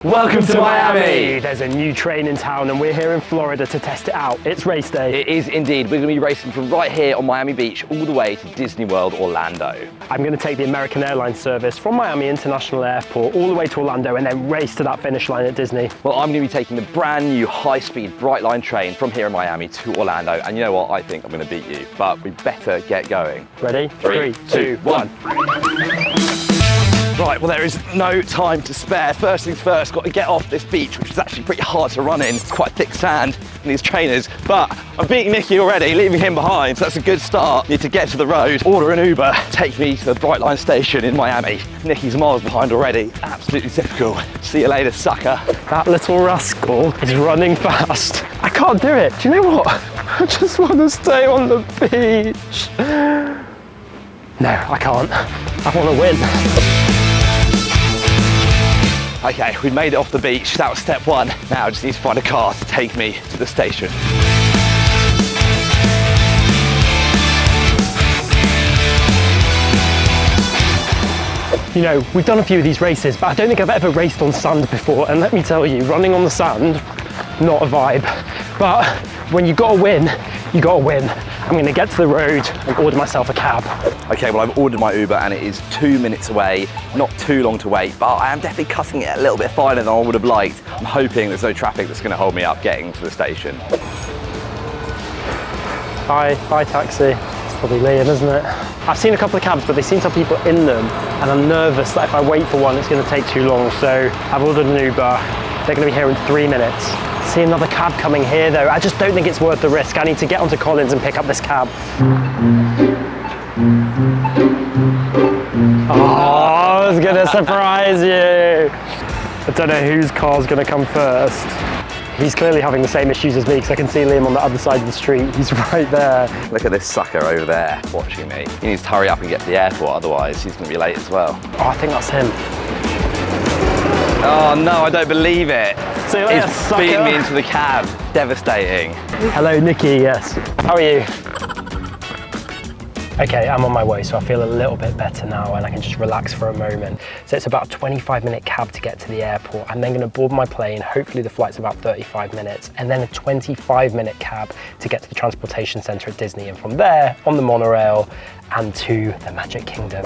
Welcome to Miami! There's a new train in town and we're here in Florida to test it out. It's race day. It is indeed. We're going to be racing from right here on Miami Beach all the way to Disney World Orlando. I'm going to take the American Airlines service from Miami International Airport all the way to Orlando and then race to that finish line at Disney. Well, I'm going to be taking the brand new high-speed Brightline train from here in Miami to Orlando, and you know what? I think I'm going to beat you, but we better get going. Ready? 3, 2, 1. Right, well, there is no time to spare. First things first, got to get off this beach, which is actually pretty hard to run in. It's quite thick sand in these trainers, but I'm beating Nicky already, leaving him behind, so that's a good start. Need to get to the road, order an Uber, take me to the Brightline station in Miami. Nicky's miles behind already, absolutely typical. See you later, sucker. That little rascal is running fast. I can't do it. Do you know what? I just want to stay on the beach. No, I can't. I want to win. Okay, we made it off the beach. That was step one. Now I just need to find a car to take me to the station. You know, we've done a few of these races, but I don't think I've ever raced on sand before. And let me tell you, running on the sand, not a vibe. But when you gotta win, you gotta win. I'm gonna get to the road and order myself a cab. Okay, well, I've ordered my Uber and it is 2 minutes away. Not too long to wait, but I am definitely cutting it a little bit finer than I would have liked. I'm hoping there's no traffic that's gonna hold me up getting to the station. Bye taxi. It's probably Liam, isn't it? I've seen a couple of cabs, but they seem to have people in them, and I'm nervous that if I wait for one, it's gonna take too long. So I've ordered an Uber. They're gonna be here in 3 minutes. See another cab coming here though. I just don't think it's worth the risk. I need to get onto Collins and pick up this cab. Oh, I was gonna surprise you. I don't know whose car's gonna come first. He's clearly having the same issues as me because I can see Liam on the other side of the street. He's right there. Look at this sucker over there watching me. He needs to hurry up and get to the airport, otherwise he's gonna be late as well. Oh, I think that's him. Oh no, I don't believe it. See you later, He's beating me into the cab. Devastating. Hello, Nicky, yes. How are you? Okay, I'm on my way, so I feel a little bit better now and I can just relax for a moment. So it's about a 25-minute cab to get to the airport. I'm then gonna board my plane. Hopefully the flight's about 35 minutes, and then a 25-minute cab to get to the transportation center at Disney. And from there, on the monorail and to the Magic Kingdom.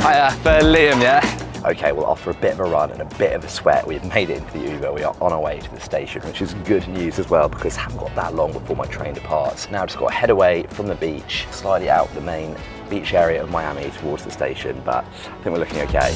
Hiya, for Liam, yeah? Okay, well, after a bit of a run and a bit of a sweat, we've made it into the Uber. We are on our way to the station, which is good news as well, because I haven't got that long before my train departs. Now I've just got to head away from the beach, slightly out the main beach area of Miami towards the station, but I think we're looking okay.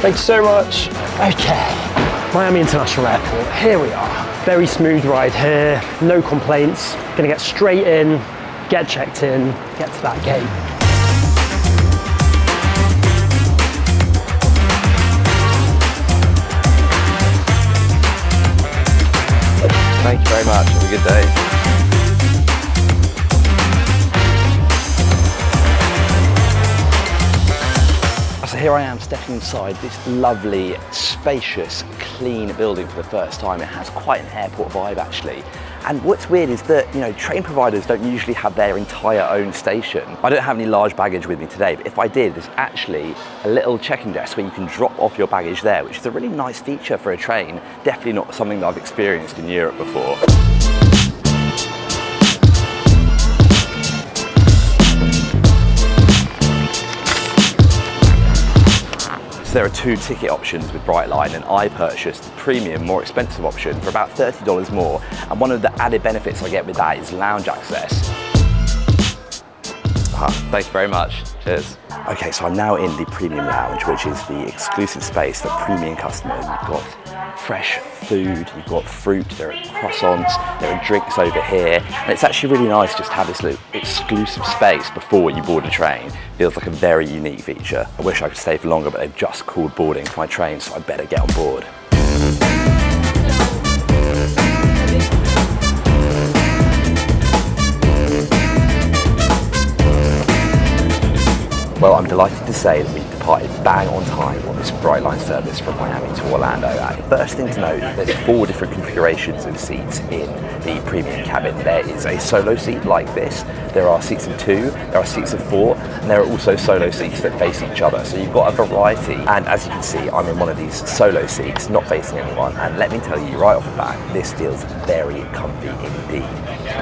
Thank you so much. Okay, Miami International Airport, here we are. Very smooth ride here, no complaints. Gonna get straight in, get checked in, get to that gate. Thank you very much, have a good day. So here I am stepping inside this lovely, spacious, clean building for the first time. It has quite an airport vibe actually. And what's weird is that, you know, train providers don't usually have their entire own station. I don't have any large baggage with me today, but if I did, there's actually a little check-in desk where you can drop off your baggage there, which is a really nice feature for a train. Definitely not something that I've experienced in Europe before. So there are two ticket options with Brightline, and I purchased the premium, more expensive option for about $30 more. And one of the added benefits I get with that is lounge access. Thank you very much. Cheers. Okay, so I'm now in the premium lounge, which is the exclusive space for premium customers. You've got fresh food, you've got fruit, there are croissants, there are drinks over here. And it's actually really nice just to have this little exclusive space before you board a train. Feels like a very unique feature. I wish I could stay for longer, but they've just called boarding for my train, so I better get on board. Well, I'm delighted to say that we departed bang on time on this Brightline service from Miami to Orlando. And the first thing to note is there's 4 different configurations of seats in the premium cabin. There is a solo seat like this, there are seats of 2, there are seats of 4, and there are also solo seats that face each other. So you've got a variety. And as you can see, I'm in one of these solo seats, not facing anyone. And let me tell you right off the bat, this feels very comfy indeed.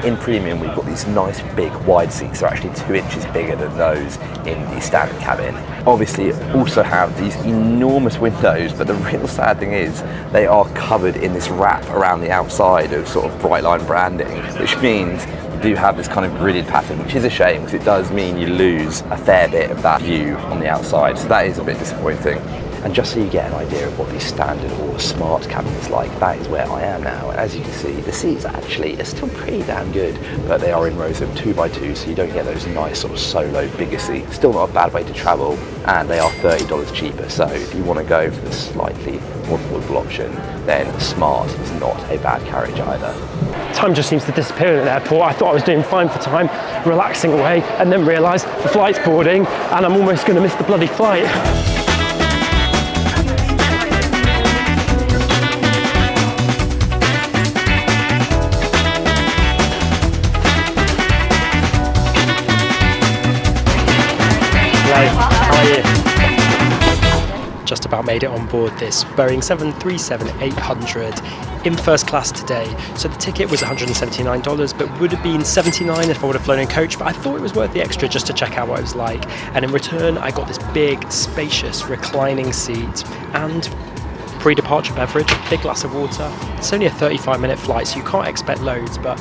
In premium, we've got these nice big wide seats. They're actually 2 inches bigger than those in the standard cabin. Obviously, also have these enormous windows, but the real sad thing is they are covered in this wrap around the outside of sort of Brightline branding, which means you do have this kind of gridded pattern, which is a shame because it does mean you lose a fair bit of that view on the outside. So that is a bit disappointing. And just so you get an idea of what the standard or smart cabin is like, that is where I am now. And as you can see, the seats actually are still pretty damn good, but they are in rows of 2 by 2, so you don't get those nice sort of solo bigger seats. Still not a bad way to travel, and they are $30 cheaper. So if you want to go for the slightly more affordable option, then smart is not a bad carriage either. Time just seems to disappear at the airport. I thought I was doing fine for time, relaxing away, and then realised the flight's boarding, and I'm almost going to miss the bloody flight. How are you? Just about made it on board this Boeing 737-800 in first class today. So the ticket was $179, but would have been $79 if I would have flown in coach, but I thought it was worth the extra just to check out what it was like. And in return, I got this big, spacious, reclining seat and pre-departure beverage, big glass of water. It's only a 35-minute flight, so you can't expect loads, but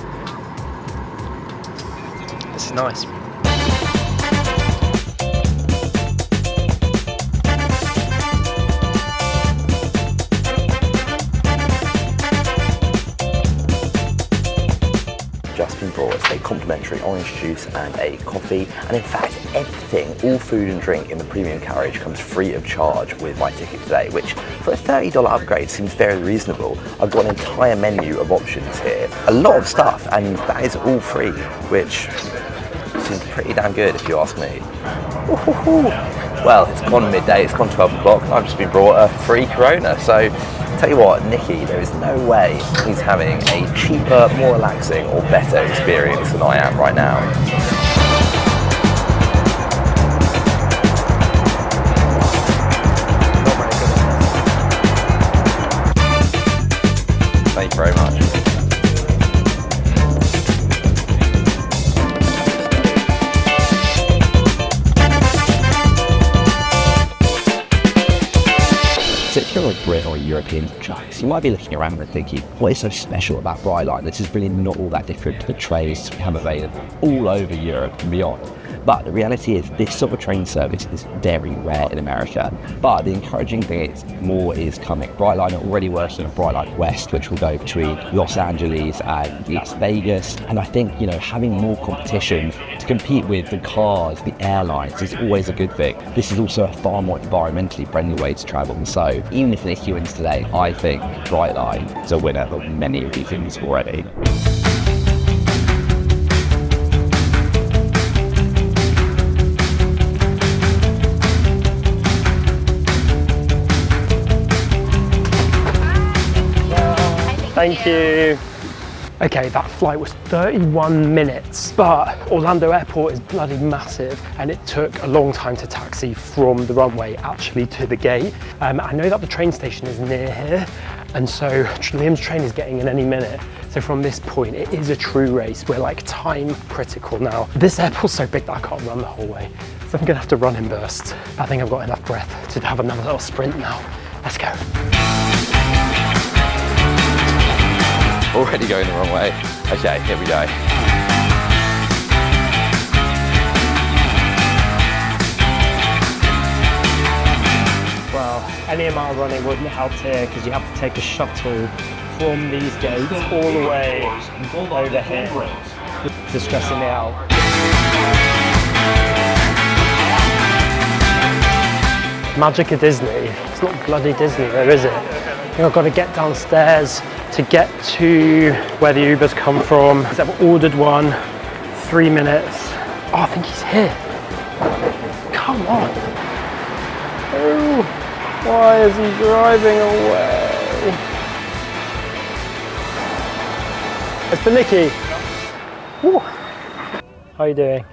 this is nice. Just been brought a complimentary orange juice and a coffee, and in fact everything, all food and drink in the premium carriage comes free of charge with my ticket today, which for a $30 upgrade seems very reasonable. I've got an entire menu of options here, a lot of stuff, and that is all free, which seems pretty damn good if you ask me. Well, it's gone midday, it's gone 12 o'clock, and I've just been brought a free Corona, so tell you what, Nicky, there is no way he's having a cheaper, more relaxing or better experience than I am right now. Thank you very much. So if you're a Brit or a European tourist, you might be looking around and thinking, what is so special about Brightline? This is really not all that different to the trains we have available all over Europe and beyond. But the reality is this sort of train service is very rare in America. But the encouraging thing is more is coming. Brightline are already working on a Brightline West, which will go between Los Angeles and Las Vegas. And I think, you know, having more competition to compete with the cars, the airlines is always a good thing. This is also a far more environmentally friendly way to travel. And so even if Nicky wins today, I think Brightline is a winner for many reasons already. Thank you. Okay, that flight was 31 minutes, but Orlando Airport is bloody massive and it took a long time to taxi from the runway actually to the gate. I know that the train station is near here, and so Liam's train is getting in any minute. So from this point, it is a true race. We're like time critical now. This airport's so big that I can't run the whole way, so I'm gonna have to run in bursts. I think I've got enough breath to have another little sprint now. Let's go. Already going the wrong way. Okay, here we go. Well, any amount of running wouldn't help here because you have to take a shuttle from these gates all the way over here. It's stressing me out. Magic of Disney. It's not bloody Disney though, is it? I think I've got to get downstairs to get to where the Ubers come from. I've ordered one, 3 minutes. Oh, I think he's here. Come Come on. Oh, why is he driving away? It's for Nicky. Woo. How are you doing?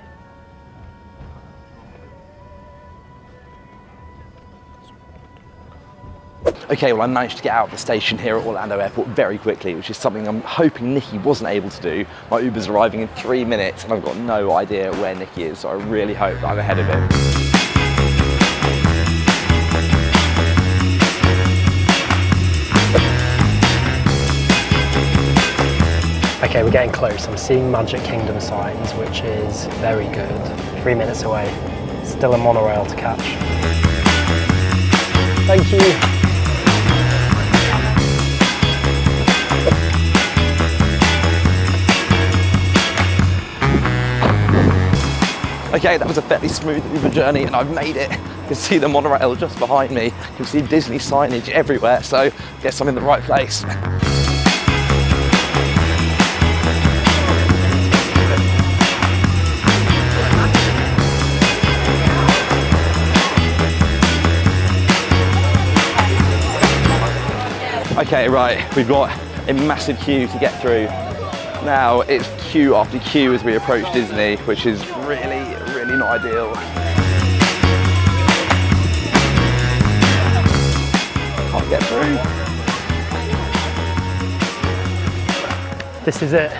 Okay, well I managed to get out of the station here at Orlando Airport very quickly, which is something I'm hoping Nicky wasn't able to do. My Uber's arriving in 3 minutes and I've got no idea where Nicky is, so I really hope that I'm ahead of him. Okay, we're getting close. I'm seeing Magic Kingdom signs, which is very good. 3 minutes away. Still a monorail to catch. Thank you. Okay, that was a fairly smooth Uber journey and I've made it. You can see the monorail just behind me. You can see Disney signage everywhere, so I guess I'm in the right place. Okay, right, we've got a massive queue to get through. Now it's queue after queue as we approach Disney, which is really not ideal. Can't get through. This is it.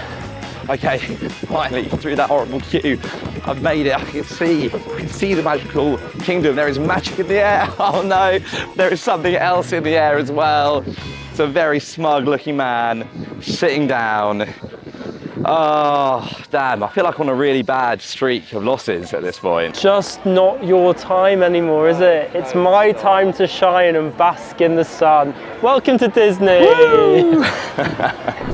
Okay, finally through that horrible queue. I've made it. I can see the magical kingdom. There is magic in the air. Oh no, there is something else in the air as well. It's a very smug looking man sitting down. Oh, damn, I feel like I'm on a really bad streak of losses at this point. Just not your time anymore, is it? It's my time to shine and bask in the sun. Welcome to Disney.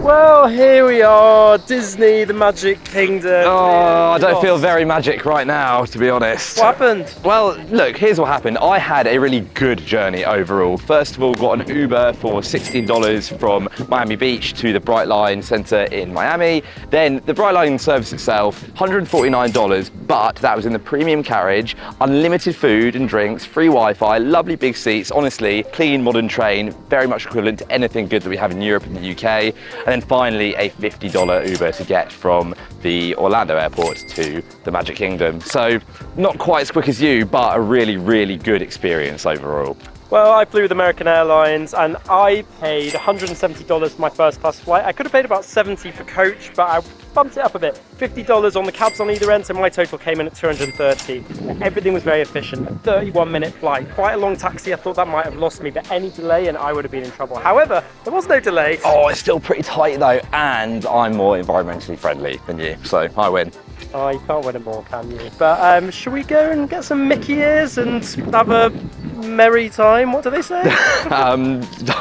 Well, here we are, Disney, the Magic Kingdom. Oh, I don't feel very magic right now, to be honest. What happened? Well, look, here's what happened. I had a really good journey overall. First of all, got an Uber for $16 from Miami Beach to the Brightline Center in Miami. Then the Brightline service itself, $149, but that was in the premium carriage, unlimited food and drinks, free Wi-Fi, lovely big seats, honestly, clean modern train, very much equivalent to anything good that we have in Europe and the UK. And then finally a $50 Uber to get from the Orlando airport to the Magic Kingdom. So not quite as quick as you, but a really good experience overall. Well, I flew with American Airlines and I paid $170 for my first class flight. I could have paid about $70 for coach, but I bumped it up a bit. $50 on the cabs on either end, so my total came in at $230. Everything was very efficient. A 31-minute flight, quite a long taxi. I thought that might have lost me, but any delay and I would have been in trouble. However, there was no delay. Oh, it's still pretty tight though, and I'm more environmentally friendly than you, so I win. Oh, you can't win them all, can you? But should we go and get some Mickey ears and have a merry time? What do they say? I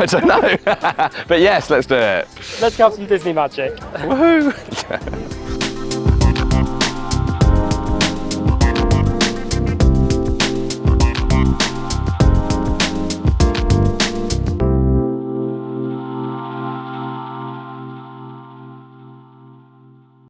don't know. But yes, let's do it. Let's have some Disney magic. Woohoo!